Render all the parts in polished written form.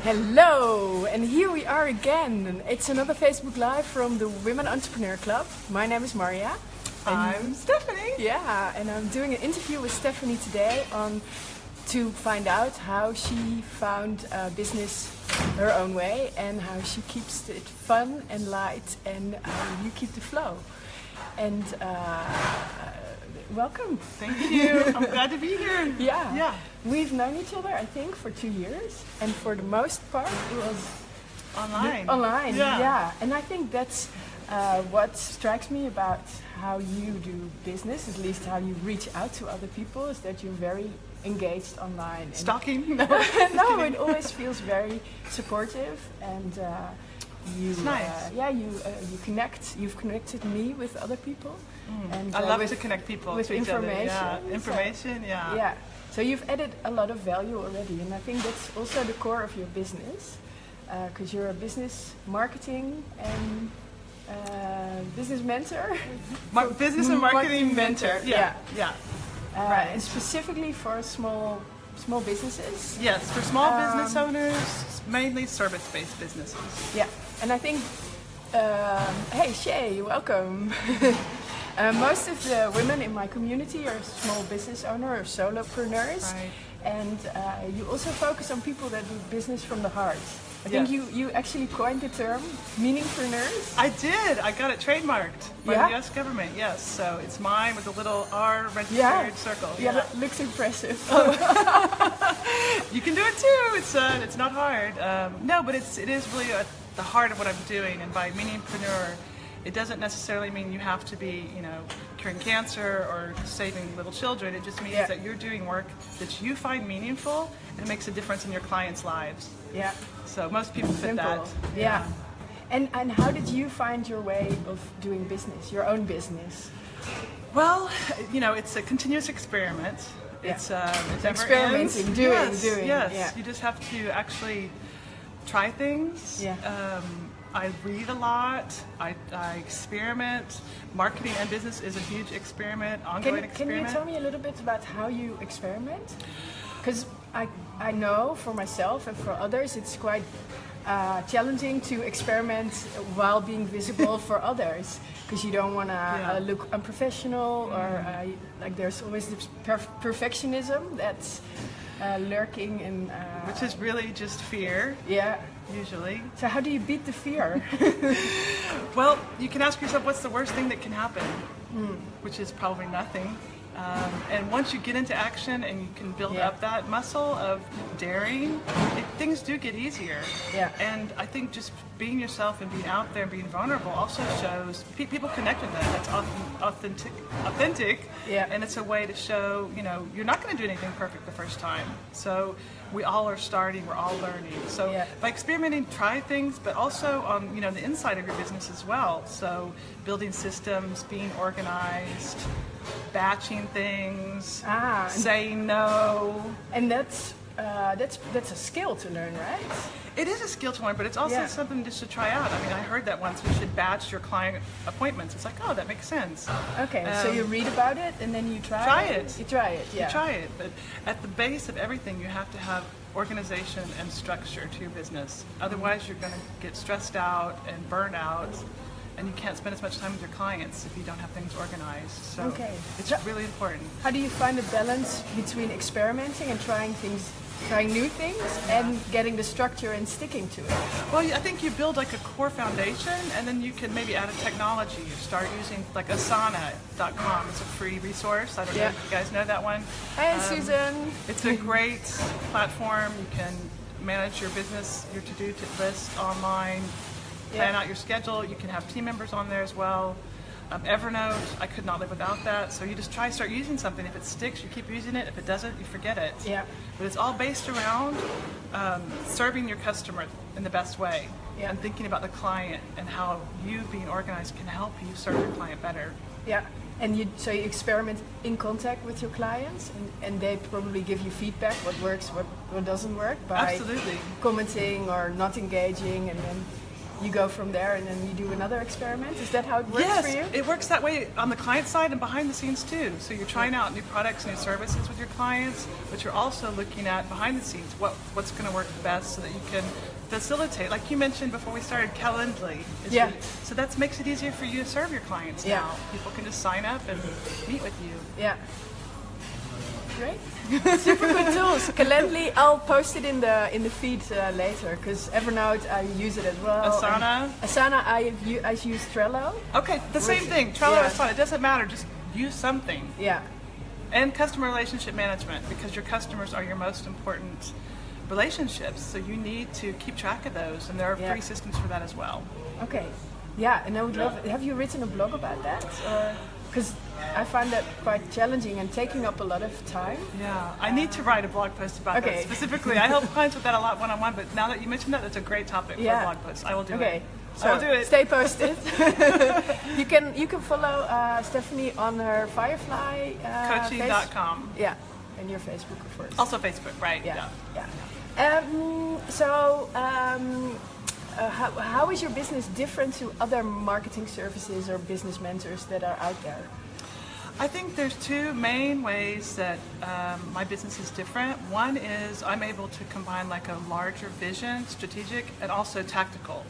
Hello, and here we are again. It's another Facebook Live from the Women Entrepreneur Club. My name is Maria. I'm Stephanie. Yeah, and I'm doing an interview with Stephanie today to find out how she found business her own way and how she keeps it fun and light and how you keep the flow. And welcome. Thank you. I'm glad to be here. Yeah. We've known each other, I think, for 2 years, and for the most part, it was online. Yeah. And I think that's what strikes me about how you do business, at least how you reach out to other people, is that you're very engaged online. Stalking? No, it always feels very supportive, and it's nice. You connect. You've connected me with other people, and I love to connect people with to each information. Other. Yeah, information. Yeah. So you've added a lot of value already, and I think that's also the core of your business, because you're a business marketing and business mentor. Business and marketing mentor. Yeah. Right. And specifically for small businesses. Yes, for small business owners, mainly service-based businesses. Yeah, and I think, hey Shay, welcome. Most of the women in my community are small business owners or solo-preneurs. Right. And you also focus on people that do business from the heart. I think you actually coined the term meaningpreneurs. I did. I got it trademarked by the U.S. government. Yes. So it's mine with a little R registered circle. Yeah, that looks impressive. You can do it too. It's not hard. No, but it is really at the heart of what I'm doing. And by meaningpreneur, it doesn't necessarily mean you have to be, curing cancer or saving little children. It just means that you're doing work that you find meaningful and it makes a difference in your clients' lives. Yeah. So most people fit that. Yeah. And how did you find your way of doing business, your own business? Well, it's a continuous experiment. It's experimenting, doing. Yes. Yeah. You just have to actually try things. Yeah. I read a lot. I experiment. Marketing and business is a huge experiment, ongoing experiment. Can you tell me a little bit about how you experiment? Because I know for myself and for others it's quite challenging to experiment while being visible for others, because you don't want to look unprofessional or like there's always this perfectionism that's lurking in... which is really just fear. Yeah. Usually. So how do you beat the fear? Well, you can ask yourself, what's the worst thing that can happen? Which is probably nothing. And once you get into action and you can build up that muscle of daring, things do get easier. Yeah. And I think just being yourself and being out there and being vulnerable also shows people connect with that. That's authentic. Yeah. And it's a way to show, you're not going to do anything perfect the first time. So we all are starting, we're all learning. So by experimenting, try things, but also on the inside of your business as well. So building systems, being organized, batching things, saying no. And that's a skill to learn, right? It is a skill to learn, but it's also something just to try out. I mean, I heard that once, you should batch your client appointments. It's like, oh, that makes sense. Okay, so you read about it and then you try it? You try it, yeah. You try it, but at the base of everything, you have to have organization and structure to your business. Otherwise, you're going to get stressed out and burn out, and you can't spend as much time with your clients if you don't have things organized. So it's really important. How do you find a balance between experimenting and trying new things and getting the structure and sticking to it? Well, I think you build like a core foundation, and then you can maybe add a technology. You start using like Asana.com. It's a free resource. I don't know if you guys know that one. Hey, Susan. It's a great platform. You can manage your business, your to-do list online, plan out your schedule. You can have team members on there as well. Evernote, I could not live without that. So you just start using something. If it sticks, you keep using it. If it doesn't, you forget it. Yeah. But it's all based around serving your customer in the best way and thinking about the client and how you being organized can help you serve your client better. Yeah. And so you experiment in contact with your clients, and they probably give you feedback, what works, what doesn't work, by commenting or not engaging, and then you go from there and then you do another experiment. Is that how it works for you? Yes, it works that way on the client side and behind the scenes too. So you're trying out new products, new services with your clients, but you're also looking at behind the scenes what's going to work best so that you can facilitate. Like you mentioned before we started, Calendly. So that makes it easier for you to serve your clients now. People can just sign up and meet with you. Yeah. Great. Super good tools. Calendly, I'll post it in the feed later, because Evernote, I use it as well. Asana, I use Trello. Okay, the same thing. Trello, Asana, it doesn't matter. Just use something. Yeah. And customer relationship management, because your customers are your most important relationships. So you need to keep track of those, and there are free systems for that as well. Okay. Yeah, and I would love. Have you written a blog about that? Because I find that quite challenging and taking up a lot of time. Yeah, I need to write a blog post about that specifically. I help clients with that a lot one-on-one, but now that you mentioned that, that's a great topic for a blog post. I will do it. So I will do it. Stay posted. You can follow Stephanie on her Firefly Coaching.com. Yeah, and your Facebook, of course. Also Facebook, right? Yeah. How is your business different to other marketing services or business mentors that are out there? I think there's two main ways that my business is different. One is I'm able to combine like a larger vision, strategic, and also tactical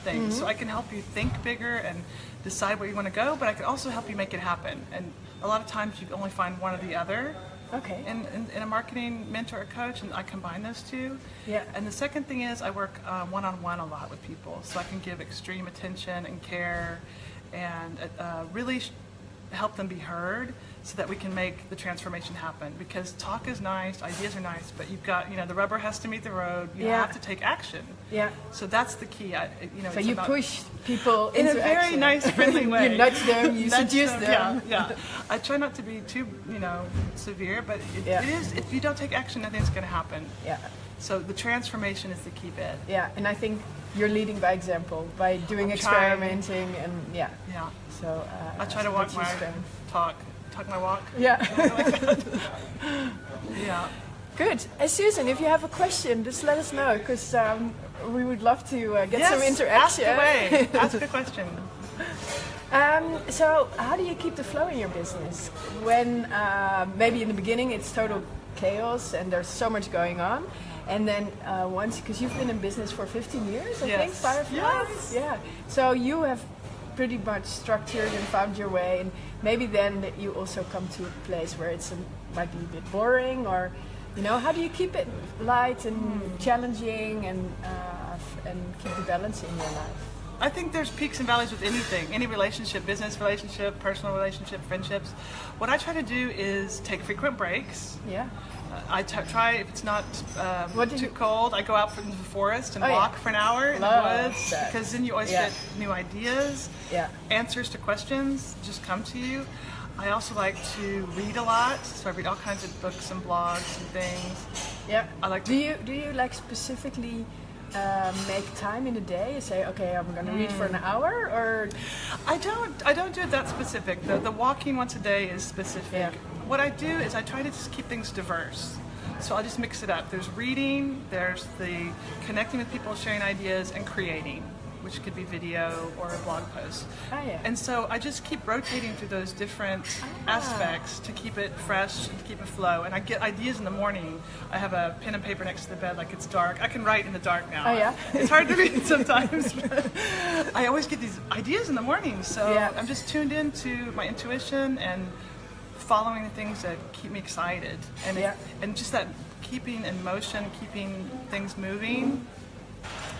things. So I can help you think bigger and decide where you want to go, but I can also help you make it happen. And a lot of times you only find one or the other. Okay. In a marketing mentor or coach, and I combine those two. Yeah. And the second thing is I work one-on-one a lot with people, so I can give extreme attention and care, and really help them be heard, so that we can make the transformation happen. Because talk is nice, ideas are nice, but you've got, the rubber has to meet the road. You have to take action. Yeah. So that's the key. So you push people in into a very action. nice, friendly way. You nudge them, you seduce them. Yeah. I try not to be too, severe, but it is. If you don't take action, nothing's going to happen. Yeah. So the transformation is the key bit. Yeah, and I think you're leading by example by doing experimenting and Yeah. So I try to walk my talk my walk. Yeah. Yeah. Good. Susan, if you have a question, just let us know, because we would love to get some interaction. Ask away. Ask a question. So how do you keep the flow in your business when maybe in the beginning it's total chaos and there's so much going on, and then once, because you've been in business for 15 years, I think, Firefly? Yes. Yeah. So you have pretty much structured and found your way, and maybe then that you also come to a place where it's might be a bit boring, or how do you keep it light and challenging and keep the balance in your life? I think there's peaks and valleys with anything, any relationship, business relationship, personal relationship, friendships. What I try to do is take frequent breaks. Yeah. I try, if it's not too cold, I go out into the forest and walk for an hour in the woods, because then you always get new ideas, answers to questions just come to you. I also like to read a lot, so I read all kinds of books and blogs and things. Yeah. I like to. Do you like specifically make time in a day? You say, okay, I'm going to read for an hour, or? I don't do it that specific. The walking once a day is specific. Yeah. What I do is I try to just keep things diverse. So I'll just mix it up. There's reading, there's the connecting with people, sharing ideas, and creating, which could be video or a blog post. And so I just keep rotating through those different aspects to keep it fresh and to keep it flow. And I get ideas in the morning. I have a pen and paper next to the bed, like it's dark. I can write in the dark now. It's hard to read sometimes, but I always get these ideas in the morning. So I'm just tuned into my intuition and following the things that keep me excited, and just that keeping in motion, keeping things moving.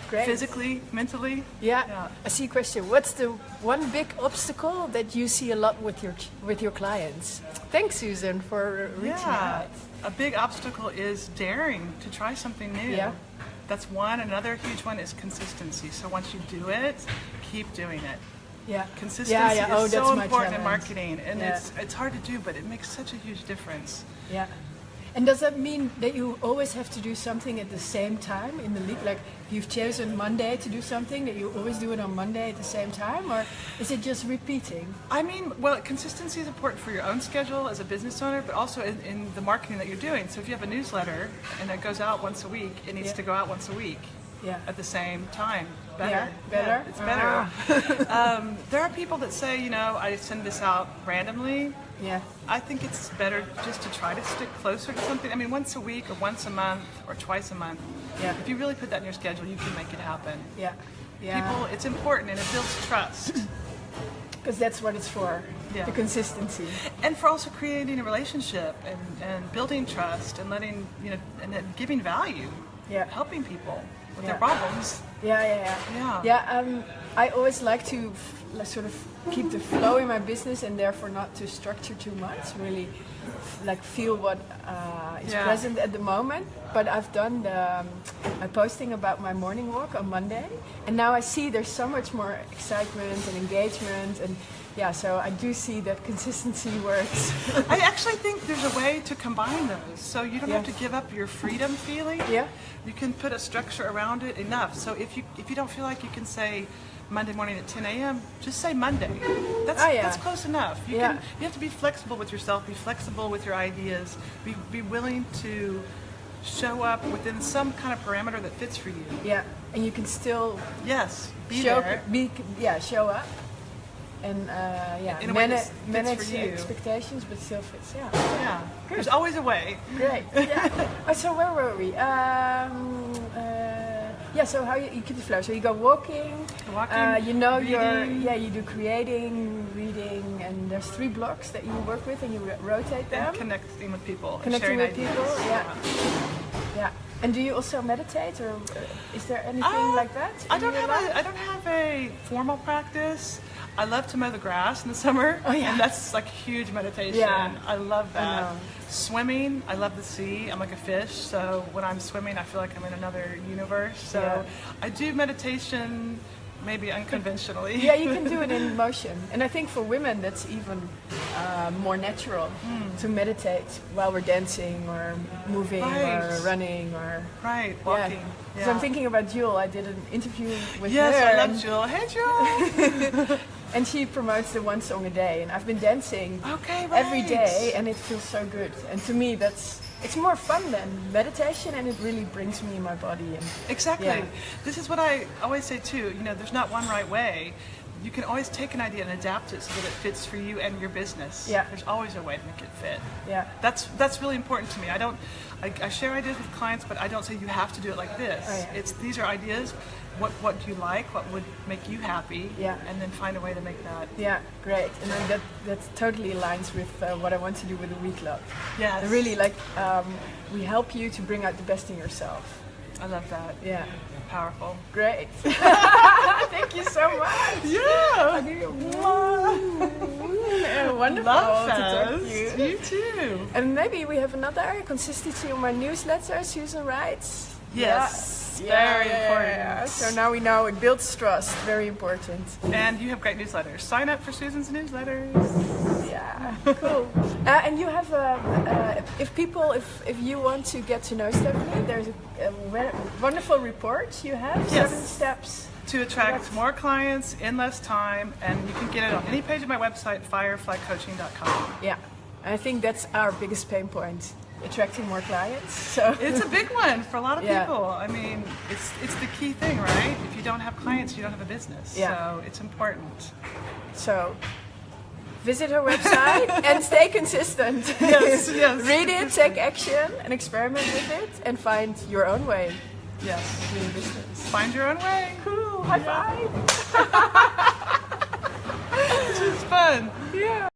Great. Physically, mentally. Yeah. I see a question. What's the one big obstacle that you see a lot with your clients? Thanks, Susan, for reaching out. A big obstacle is daring to try something new. Yeah. That's one. Another huge one is consistency. So once you do it, keep doing it. Yeah. Consistency is so important in challenge. Marketing, and it's hard to do, but it makes such a huge difference. Yeah. And does that mean that you always have to do something at the same time in the league? Like you've chosen Monday to do something, that you always do it on Monday at the same time? Or is it just repeating? I mean, well, consistency is important for your own schedule as a business owner, but also in the marketing that you're doing. So if you have a newsletter and it goes out once a week, it needs to go out once a week. at the same time. Better. Yeah, better. Yeah, it's better. There are people that say, I send this out randomly. Yeah. I think it's better just to try to stick closer to something. I mean, once a week or once a month or twice a month. Yeah. If you really put that in your schedule, you can make it happen. Yeah. Yeah. People, it's important and it builds trust. Because that's what it's for, the consistency. And for also creating a relationship and building trust and letting, and then giving value. Yeah. Helping people with their problems. Yeah. I always like to sort of keep the flow in my business and therefore not to structure too much. Really, like feel what is present at the moment. But I've done my posting about my morning walk on Monday, and now I see there's so much more excitement and engagement, and so I do see that consistency works. I actually think there's a way to combine those, so you don't have to give up your freedom feeling. Yeah. You can put a structure around it enough. So if you don't feel like you can say Monday morning at 10 a.m., just say Monday. That's close enough. You have to be flexible with yourself, be flexible with your ideas, be willing to show up within some kind of parameter that fits for you. Yeah, and you can still show up and manage expectations, but still fits. Yeah. There's always a way. Great. Yeah. So where were we? So how you keep the flow? So you go walking. Reading. You do creating, reading, and there's 3 blocks that you work with, and you rotate them. And connecting with people. Connecting with ideas. people. Yeah. And do you also meditate, or is there anything like that? I don't have a formal practice. I love to mow the grass in the summer, and that's like huge meditation. Yeah. I love that. Swimming, I love the sea. I'm like a fish, so when I'm swimming, I feel like I'm in another universe. So I do meditation, maybe unconventionally. Yeah, you can do it in motion, and I think for women that's even more natural to meditate while we're dancing or moving or running or walking. Yeah. So I'm thinking about Jewel. I did an interview with her. Yes, I love Jewel. Hey, Jewel. And she promotes the 1 song a day, and I've been dancing every day, and it feels so good. And to me, it's more fun than meditation, and it really brings me in my body. And exactly. This is what I always say too. There's not one right way. You can always take an idea and adapt it so that it fits for you and your business. Yeah. There's always a way to make it fit. Yeah. That's really important to me. I share ideas with clients, but I don't say you have to do it like this. These are ideas. What do you like? What would make you happy? Yeah. And then find a way to make that. Yeah, great. And then that totally aligns with what I want to do with the Week Club. Yes. Really, we help you to bring out the best in yourself. I love that. Yeah. Powerful. Great. Thank you so much. Yeah. Wonderful Love to talk to you. You too. And maybe we have another consistency on my newsletter, Susan writes. Yes. Very important. Yeah. So now we know it builds trust. Very important. And you have great newsletters. Sign up for Susan's newsletters. Yeah, cool. And you have if you want to get to know Stephanie, there's a wonderful report you have. 7 steps to attract more clients in less time, and you can get it on any page of my website, fireflycoaching.com. Yeah, I think that's our biggest pain point. Attracting more clients. So it's a big one for a lot of people. I mean, it's the key thing, right? If you don't have clients, you don't have a business. Yeah. So it's important. So visit her website and stay consistent. Yes. Read it, take action, and experiment with it, and find your own way. Yes. Doing business. Find your own way. Cool. High five. This is fun. Yeah.